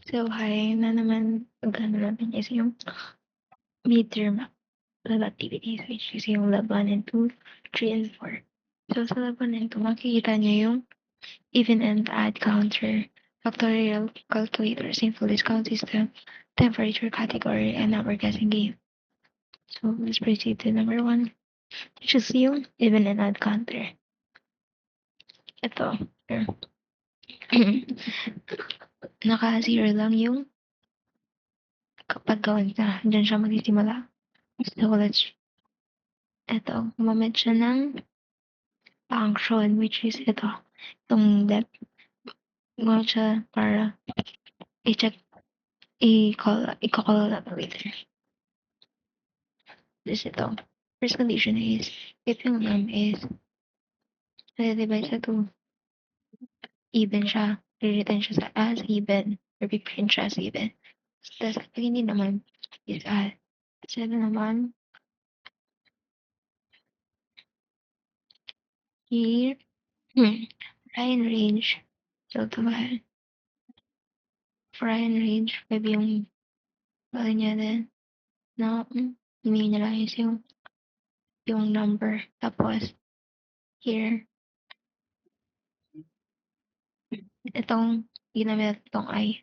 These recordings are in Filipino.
So, hi na naman pag-ano natin is yung midterm lab activities, which is yung lab 1 and 2, 3 and 4. So, sa lab 1 and 2, makikita niyo yung even and odd counter, factorial calculator, simple discount system, temperature category, and number guessing game. So, let's proceed to number 1, which is yung even and odd counter. Ito. Here. Naka-0 lang yung kapag gawin ka. Diyan siya magsisimula. So, gumamit siya ng function, which is itong depth. Gumamit siya para i-check, i-call natin later. This ito. First condition is, if yung num is, divide sa 2, even siya, re-return siya sa as even, or piprint siya as even. Tapos, kapag hindi naman, is add. 7 naman, here, Ryan range, so ito ba, for Ryan range, 5 yung value niya din, na, hindi niya lang is yung number. Tapos, here, itong ginamit itong I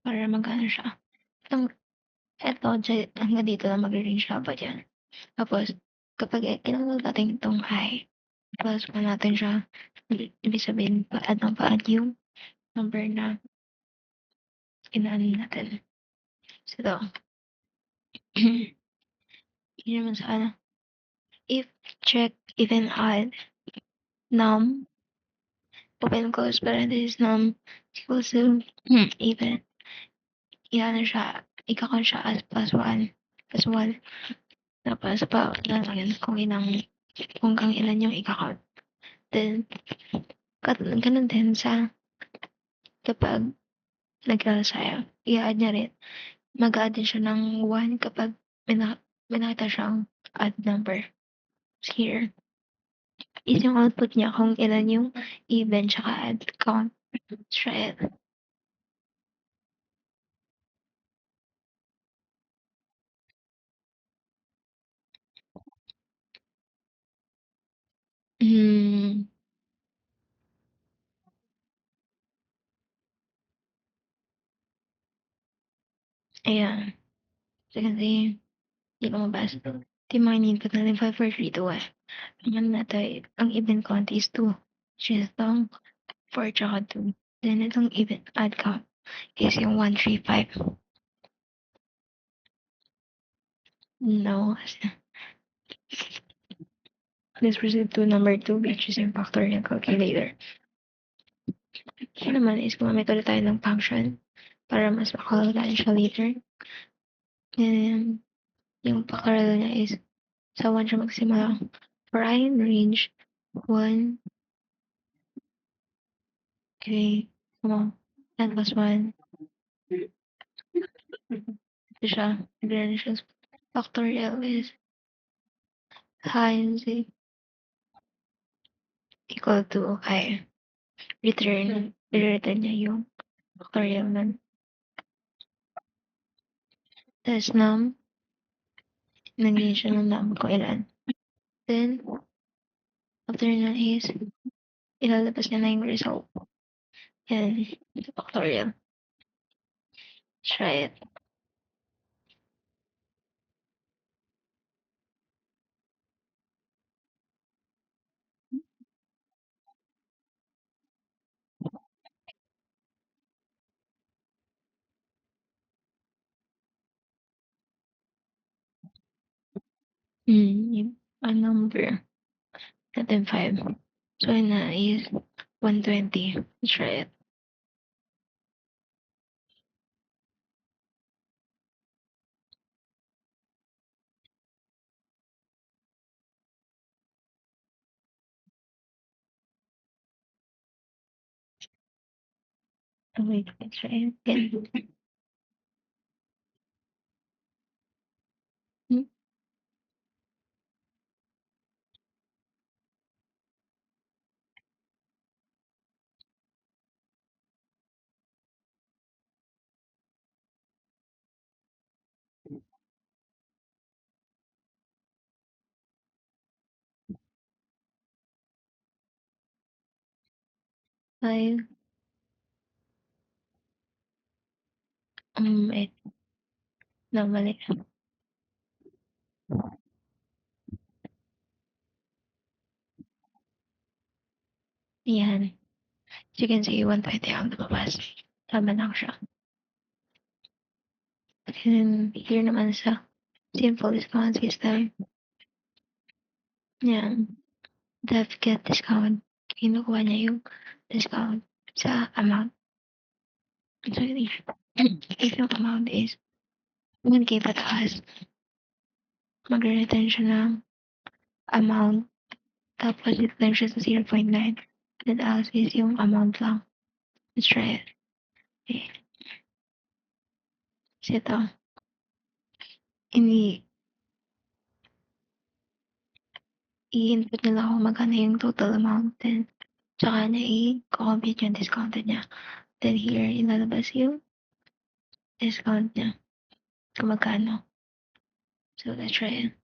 para magkano siya. Hanggang dito lang magre-range siya pa dyan. Tapos, kapag kinulog natin itong I, plus pa natin siya, ibig sabihin, pa-add yung number na inaan natin. So, ito. Yun naman sa if check even odd num open close parenthesis num equals to even. Iyan siya, ika-count siya as plus 1. Tapos pa lalagyan kung kang ilan yung ika-count. Then, ganun din sa kapag nag-sa'yo, i-add niya rin. Mag-add din siya ng 1 kapag may nakita siyang odd number. Here is yung output niya kung ilan yung even tsaka add count. Try it. Hmm. Ayan. So, kasi, di ko mabasa. Di mga in-input natin 5, 4, 3, 2, 1. Ang natin, ang even count is 2. Which is itong 4 tsaka 2. Then, itong even add count is yung 1, 3, 5. No. Let's proceed to number 2, which is yung factorial calculator. Here naman is gumamit ulit tayo ng function para mas makakalala siya later. And yung factorial niya is sa 1 siya magsimula. For I in range 1, okay, come on, n plus 1. Ito siya, Greenwich factorial is high z equal to okay. Return niya yung factorial nun. Tapos naging siya ng num kung ilan. Then, after na is, ilalabas niya na yung result. And, factorial. Try it. Yung number natin 5. So, yun na is 120. Try it. Oh, wait, try it again. Hmm? 5, wait, no, mali. Yan. As you can see, 120 ang lumabas. Tama lang siya. And here naman sa simple discount system, yan, def get discount. Kinukuha niya yung discount sa amount. So, if yung amount is 1K pataas, magre-return siya ng amount, tapos return siya sa 0.9. Then else is yung amount lang. Let's try it. Okay. So, ito, ini i-input nila kung magkano yung total amount. Then, tsaka na i-compute yung discounted niya. Then here, ilalabas yung discount niya kung magkano. So, let's try it.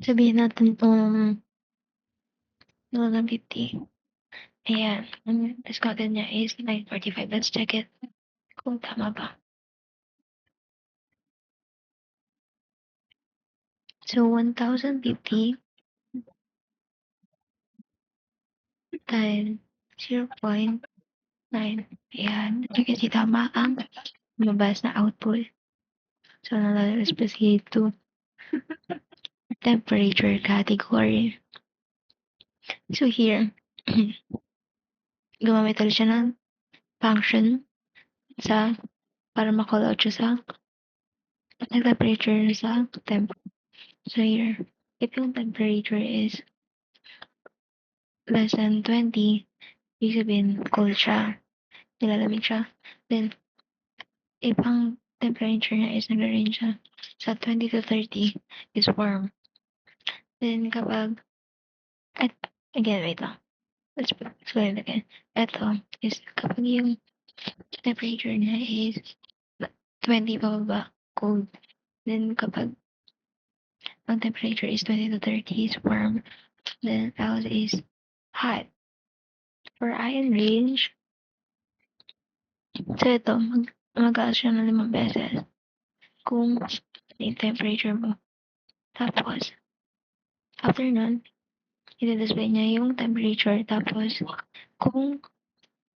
Sabihin natin kung 50. Ayan, ang discounted niya is 945. Let's check it kung tama ba. So, 1,050 times 0.9. Ayan, as you can see, tama ang lumabas na output. So, nalalabas pa to temperature category. So, here, gumamit ulit siya ng function sa para ma-call out siya sa temperature sa temp. So, here, if yung temperature is less than 20, ibig sabihin cold siya, nilalamig siya. Then, if ang temperature niya is nag-range siya sa 20 to 30 is warm. Then, kapag, again, wait lang. Let's explain it again. Ito is kapag yung temperature niya is 20 pababa, cold. Then, kapag ang temperature is 20 to 30 is warm. Then, else is hot. For iron range, so ito, mag-aas siya ng 5 beses kung yung temperature mo. Tapos, after nun, i-display niya yung temperature. Tapos, kung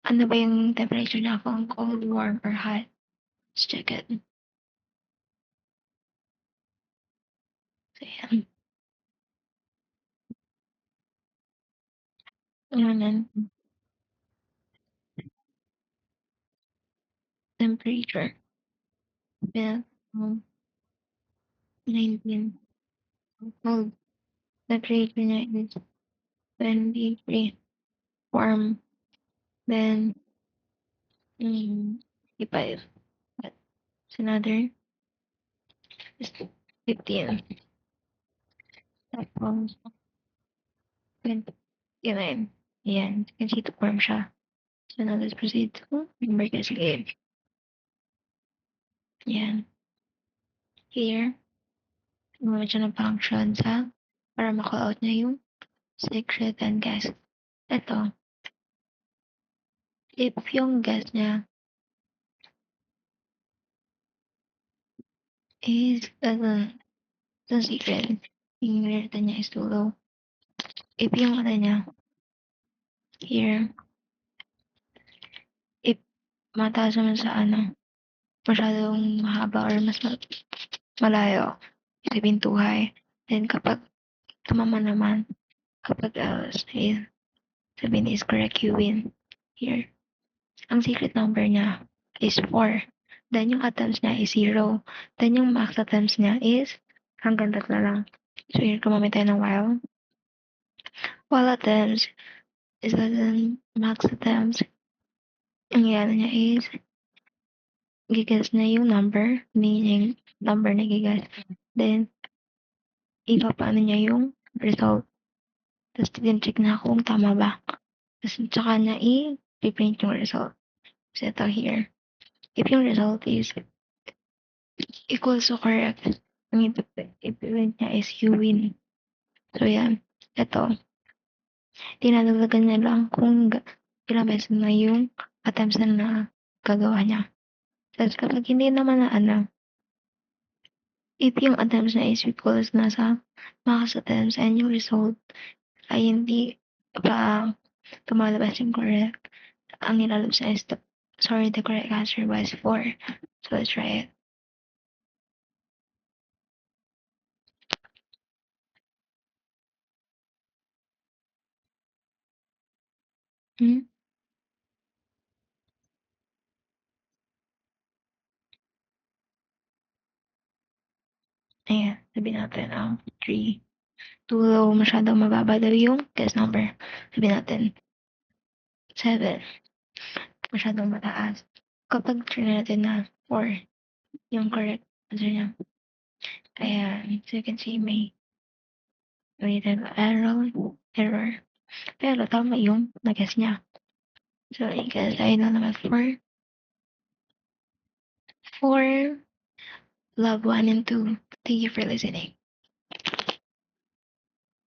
ano ba yung temperature niya, kung cold, warm, or hot. Let's check it. So, yan. Yan, temperature. Well, 19. Cold. Temperature niya is 23. Warm. Then, 55. That's another is 15. Tapos, 29. Ayan. You can see the form siya. So now let's proceed to number cascade. Ayan. Here, gumamit siya ng function sa para ma-call out niya yung secret and guess. Ito, if yung guess niya is the secret, yung rarity niya is too low. If yung ano niya, here, if mataas naman sa masyadong mahaba or mas malayo, sabihin too high. Then kapag tumama naman, kapag else, sabihin is correct, you win. Here, ang secret number niya is 4. Then yung attempts niya is 0. Then yung max attempts niya is hanggang 3 lang. So here, gumamit tayo ng while. While attempts is less than max attempts. Ang yan niya is gigas na yung number, meaning number na gigas. Then, ipapaano niya yung result. Tapos check na kung tama ba. Tapos tsaka na i-print yung result. So ito here. If yung result is equals to correct, ang i-print niya is you win. So yan. Ito. Dinadagdagan niya lang kung ilang beses na yung attempts na gagawa niya. Tapos kapag hindi naman na if yung attempts na is equals na sa max attempts and yung result ay hindi pa tumalabas yung correct, ang nilalabas na is the correct answer was 4. So let's try it. Hmm? Ayan, sabi natin ang 3. Though masyadong mababa daw yung guess number. Sabi natin 7. Masyadong mataas. Kapag try natin na 4, yung correct answer niya. Ayan, so you can see may little error. Pero tama yung nag-guess niya. So, I-guess ay na naman 4. 4, love 1 and 2. Thank you for listening.